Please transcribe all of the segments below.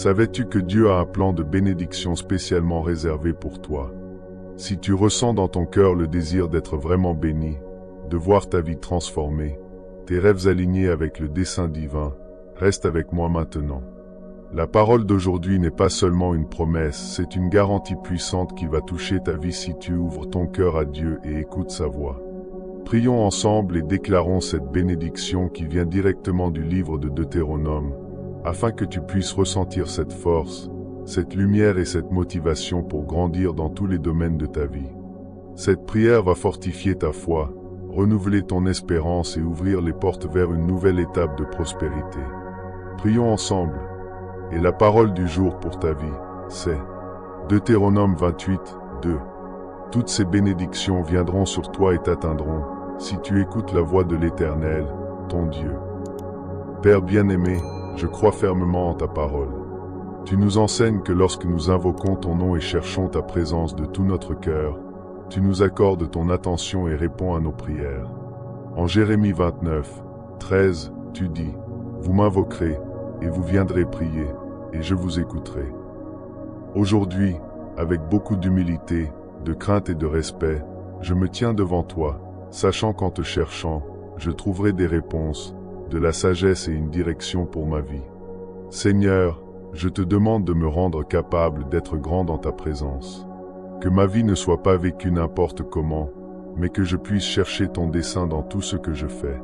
Savais-tu que Dieu a un plan de bénédiction spécialement réservé pour toi? Si tu ressens dans ton cœur le désir d'être vraiment béni, de voir ta vie transformée, tes rêves alignés avec le dessein divin, reste avec moi maintenant. La parole d'aujourd'hui n'est pas seulement une promesse, c'est une garantie puissante qui va toucher ta vie si tu ouvres ton cœur à Dieu et écoutes sa voix. Prions ensemble et déclarons cette bénédiction qui vient directement du livre de Deutéronome, afin que tu puisses ressentir cette force, cette lumière et cette motivation pour grandir dans tous les domaines de ta vie. Cette prière va fortifier ta foi, renouveler ton espérance et ouvrir les portes vers une nouvelle étape de prospérité. Prions ensemble. Et la parole du jour pour ta vie, c'est Deutéronome 28, 2. Toutes ces bénédictions viendront sur toi et t'atteindront, si tu écoutes la voix de l'Éternel, ton Dieu. Père bien-aimé, je crois fermement en ta parole. Tu nous enseignes que lorsque nous invoquons ton nom et cherchons ta présence de tout notre cœur, tu nous accordes ton attention et réponds à nos prières. En Jérémie 29, 13, tu dis, « Vous m'invoquerez, et vous viendrez prier, et je vous écouterai. » Aujourd'hui, avec beaucoup d'humilité, de crainte et de respect, je me tiens devant toi, sachant qu'en te cherchant, je trouverai des réponses, de la sagesse et une direction pour ma vie. Seigneur, je te demande de me rendre capable d'être grand dans ta présence. Que ma vie ne soit pas vécue n'importe comment, mais que je puisse chercher ton dessein dans tout ce que je fais.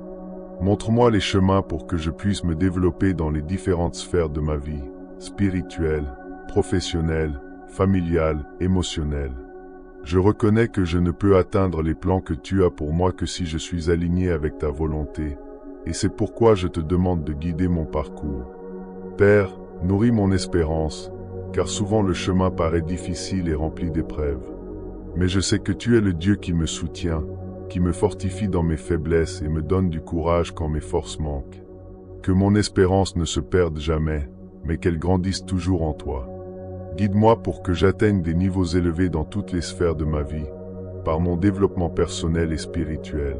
Montre-moi les chemins pour que je puisse me développer dans les différentes sphères de ma vie, spirituelle, professionnelle, familiale, émotionnelle. Je reconnais que je ne peux atteindre les plans que tu as pour moi que si je suis aligné avec ta volonté, et c'est pourquoi je te demande de guider mon parcours. Père, nourris mon espérance, car souvent le chemin paraît difficile et rempli d'épreuves. Mais je sais que tu es le Dieu qui me soutient, qui me fortifie dans mes faiblesses et me donne du courage quand mes forces manquent. Que mon espérance ne se perde jamais, mais qu'elle grandisse toujours en toi. Guide-moi pour que j'atteigne des niveaux élevés dans toutes les sphères de ma vie, par mon développement personnel et spirituel.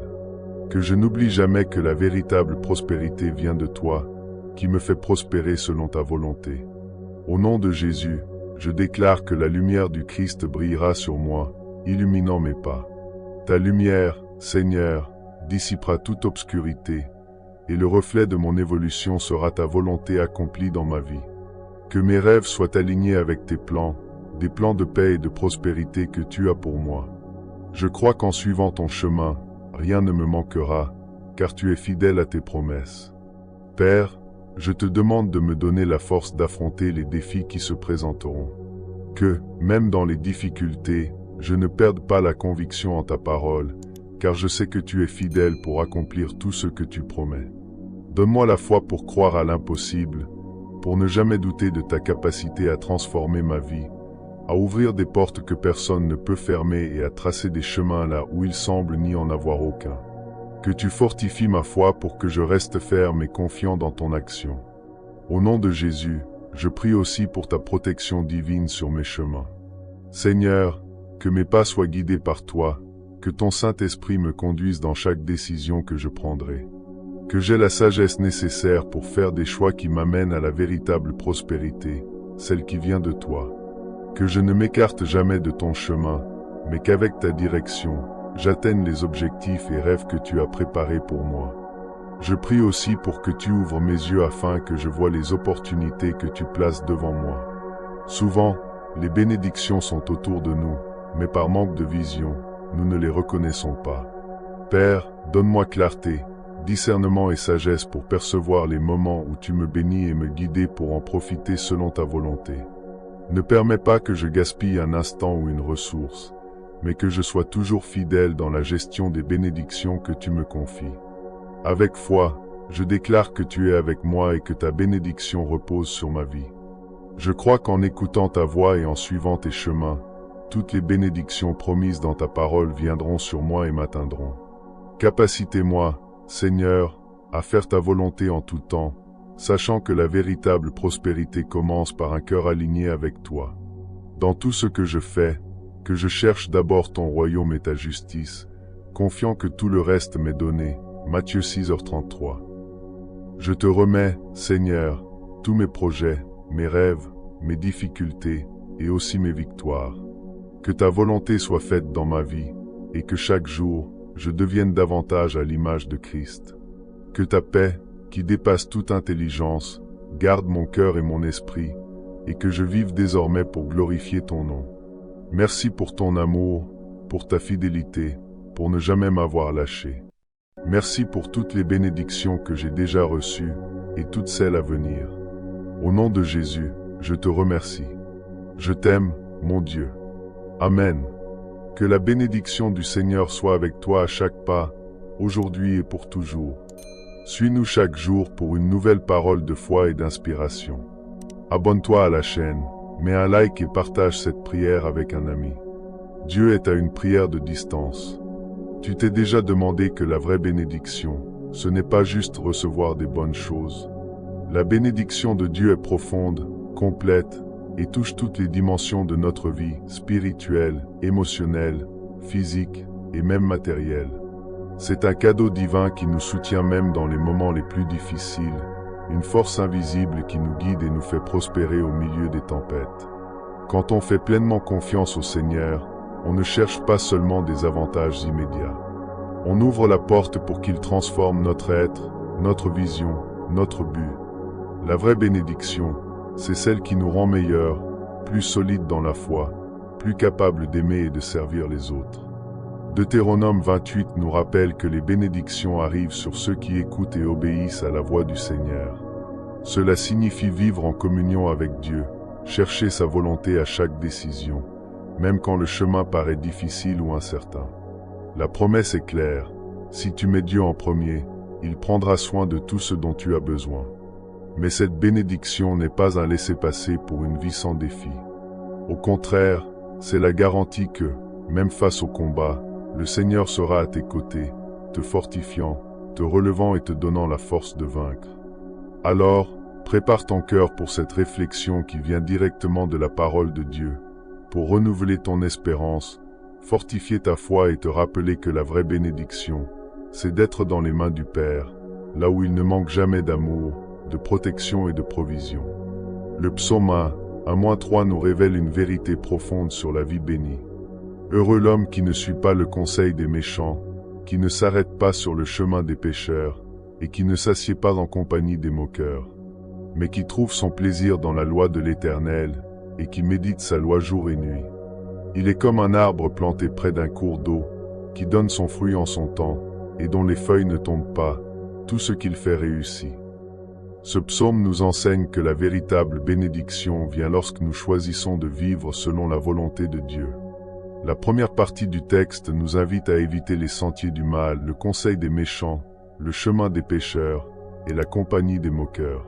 Que je n'oublie jamais que la véritable prospérité vient de toi, qui me fait prospérer selon ta volonté. Au nom de Jésus, je déclare que la lumière du Christ brillera sur moi, illuminant mes pas. Ta lumière, Seigneur, dissipera toute obscurité, et le reflet de mon évolution sera ta volonté accomplie dans ma vie. Que mes rêves soient alignés avec tes plans, des plans de paix et de prospérité que tu as pour moi. Je crois qu'en suivant ton chemin, rien ne me manquera, car tu es fidèle à tes promesses. Père, je te demande de me donner la force d'affronter les défis qui se présenteront. Que, même dans les difficultés, je ne perde pas la conviction en ta parole, car je sais que tu es fidèle pour accomplir tout ce que tu promets. Donne-moi la foi pour croire à l'impossible, pour ne jamais douter de ta capacité à transformer ma vie, à ouvrir des portes que personne ne peut fermer et à tracer des chemins là où il semble n'y en avoir aucun. Que tu fortifies ma foi pour que je reste ferme et confiant dans ton action. Au nom de Jésus, je prie aussi pour ta protection divine sur mes chemins. Seigneur, que mes pas soient guidés par toi, que ton Saint-Esprit me conduise dans chaque décision que je prendrai. Que j'aie la sagesse nécessaire pour faire des choix qui m'amènent à la véritable prospérité, celle qui vient de toi. Que je ne m'écarte jamais de ton chemin, mais qu'avec ta direction, j'atteigne les objectifs et rêves que tu as préparés pour moi. Je prie aussi pour que tu ouvres mes yeux afin que je voie les opportunités que tu places devant moi. Souvent, les bénédictions sont autour de nous, mais par manque de vision, nous ne les reconnaissons pas. Père, donne-moi clarté, discernement et sagesse pour percevoir les moments où tu me bénis et me guider pour en profiter selon ta volonté. Ne permets pas que je gaspille un instant ou une ressource, mais que je sois toujours fidèle dans la gestion des bénédictions que tu me confies. Avec foi, je déclare que tu es avec moi et que ta bénédiction repose sur ma vie. Je crois qu'en écoutant ta voix et en suivant tes chemins, toutes les bénédictions promises dans ta parole viendront sur moi et m'atteindront. Capacite-moi, Seigneur, à faire ta volonté en tout temps, sachant que la véritable prospérité commence par un cœur aligné avec toi. Dans tout ce que je fais, que je cherche d'abord ton royaume et ta justice, confiant que tout le reste m'est donné. Matthieu 6h33. Je te remets, Seigneur, tous mes projets, mes rêves, mes difficultés et aussi mes victoires. Que ta volonté soit faite dans ma vie et que chaque jour, je devienne davantage à l'image de Christ. Que ta paix, qui dépasse toute intelligence, garde mon cœur et mon esprit, et que je vive désormais pour glorifier ton nom. Merci pour ton amour, pour ta fidélité, pour ne jamais m'avoir lâché. Merci pour toutes les bénédictions que j'ai déjà reçues et toutes celles à venir. Au nom de Jésus, je te remercie. Je t'aime, mon Dieu. Amen. Que la bénédiction du Seigneur soit avec toi à chaque pas, aujourd'hui et pour toujours. Suis-nous chaque jour pour une nouvelle parole de foi et d'inspiration. Abonne-toi à la chaîne, mets un like et partage cette prière avec un ami. Dieu est à une prière de distance. Tu t'es déjà demandé que la vraie bénédiction, ce n'est pas juste recevoir des bonnes choses. La bénédiction de Dieu est profonde, complète, et touche toutes les dimensions de notre vie, spirituelle, émotionnelle, physique et même matérielle. C'est un cadeau divin qui nous soutient même dans les moments les plus difficiles, une force invisible qui nous guide et nous fait prospérer au milieu des tempêtes. Quand on fait pleinement confiance au Seigneur, on ne cherche pas seulement des avantages immédiats. On ouvre la porte pour qu'il transforme notre être, notre vision, notre but. La vraie bénédiction, c'est celle qui nous rend meilleurs, plus solides dans la foi, plus capables d'aimer et de servir les autres. Deutéronome 28 nous rappelle que les bénédictions arrivent sur ceux qui écoutent et obéissent à la voix du Seigneur. Cela signifie vivre en communion avec Dieu, chercher sa volonté à chaque décision, même quand le chemin paraît difficile ou incertain. La promesse est claire, si tu mets Dieu en premier, il prendra soin de tout ce dont tu as besoin. Mais cette bénédiction n'est pas un laissez-passer pour une vie sans défi. Au contraire, c'est la garantie que, même face au combat, le Seigneur sera à tes côtés, te fortifiant, te relevant et te donnant la force de vaincre. Alors, prépare ton cœur pour cette réflexion qui vient directement de la parole de Dieu, pour renouveler ton espérance, fortifier ta foi et te rappeler que la vraie bénédiction, c'est d'être dans les mains du Père, là où il ne manque jamais d'amour, de protection et de provision. Le psaume 1:3 nous révèle une vérité profonde sur la vie bénie. Heureux l'homme qui ne suit pas le conseil des méchants, qui ne s'arrête pas sur le chemin des pécheurs, et qui ne s'assied pas en compagnie des moqueurs, mais qui trouve son plaisir dans la loi de l'Éternel, et qui médite sa loi jour et nuit. Il est comme un arbre planté près d'un cours d'eau, qui donne son fruit en son temps, et dont les feuilles ne tombent pas, tout ce qu'il fait réussit. Ce psaume nous enseigne que la véritable bénédiction vient lorsque nous choisissons de vivre selon la volonté de Dieu. La première partie du texte nous invite à éviter les sentiers du mal, le conseil des méchants, le chemin des pécheurs et la compagnie des moqueurs.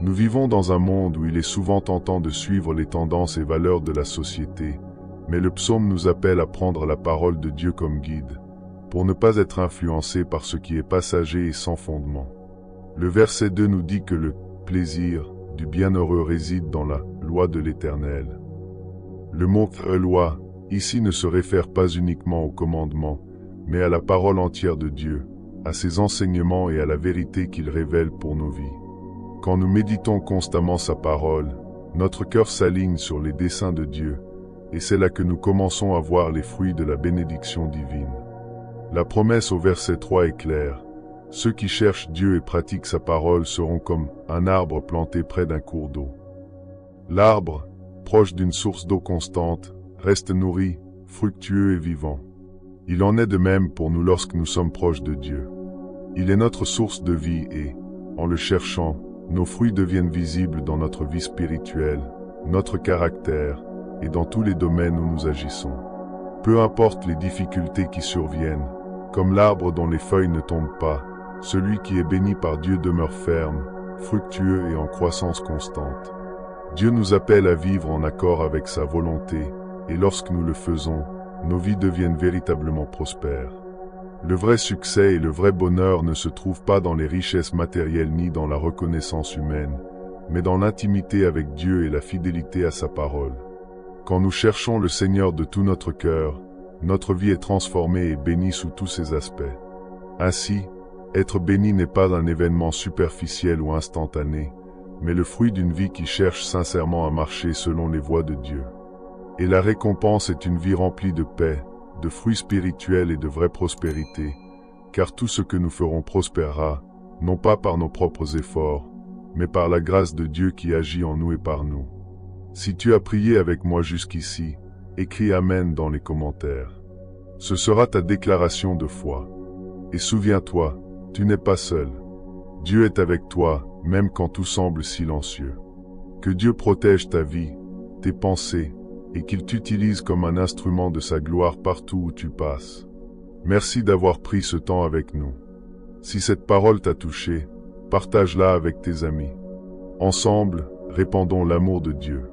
Nous vivons dans un monde où il est souvent tentant de suivre les tendances et valeurs de la société, mais le psaume nous appelle à prendre la parole de Dieu comme guide, pour ne pas être influencé par ce qui est passager et sans fondement. Le verset 2 nous dit que le plaisir du bienheureux réside dans la loi de l'Éternel. Le mot « loi » ici ne se réfère pas uniquement au commandement, mais à la parole entière de Dieu, à ses enseignements et à la vérité qu'il révèle pour nos vies. Quand nous méditons constamment sa parole, notre cœur s'aligne sur les desseins de Dieu, et c'est là que nous commençons à voir les fruits de la bénédiction divine. La promesse au verset 3 est claire. Ceux qui cherchent Dieu et pratiquent sa parole seront comme un arbre planté près d'un cours d'eau. L'arbre, proche d'une source d'eau constante, reste nourri, fructueux et vivant. Il en est de même pour nous lorsque nous sommes proches de Dieu. Il est notre source de vie et, en le cherchant, nos fruits deviennent visibles dans notre vie spirituelle, notre caractère et dans tous les domaines où nous agissons. Peu importe les difficultés qui surviennent, comme l'arbre dont les feuilles ne tombent pas, celui qui est béni par Dieu demeure ferme, fructueux et en croissance constante. Dieu nous appelle à vivre en accord avec sa volonté, et lorsque nous le faisons, nos vies deviennent véritablement prospères. Le vrai succès et le vrai bonheur ne se trouvent pas dans les richesses matérielles ni dans la reconnaissance humaine, mais dans l'intimité avec Dieu et la fidélité à sa parole. Quand nous cherchons le Seigneur de tout notre cœur, notre vie est transformée et bénie sous tous ses aspects. Ainsi, être béni n'est pas un événement superficiel ou instantané, mais le fruit d'une vie qui cherche sincèrement à marcher selon les voies de Dieu. Et la récompense est une vie remplie de paix, de fruits spirituels et de vraie prospérité, car tout ce que nous ferons prospérera, non pas par nos propres efforts, mais par la grâce de Dieu qui agit en nous et par nous. Si tu as prié avec moi jusqu'ici, écris Amen dans les commentaires. Ce sera ta déclaration de foi. Et souviens-toi, tu n'es pas seul. Dieu est avec toi, même quand tout semble silencieux. Que Dieu protège ta vie, tes pensées, et qu'il t'utilise comme un instrument de sa gloire partout où tu passes. Merci d'avoir pris ce temps avec nous. Si cette parole t'a touché, partage-la avec tes amis. Ensemble, répandons l'amour de Dieu.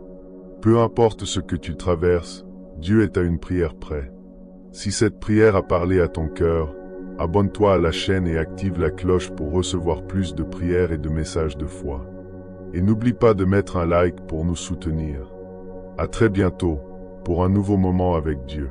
Peu importe ce que tu traverses, Dieu est à une prière près. Si cette prière a parlé à ton cœur, abonne-toi à la chaîne et active la cloche pour recevoir plus de prières et de messages de foi. Et n'oublie pas de mettre un like pour nous soutenir. À très bientôt, pour un nouveau moment avec Dieu.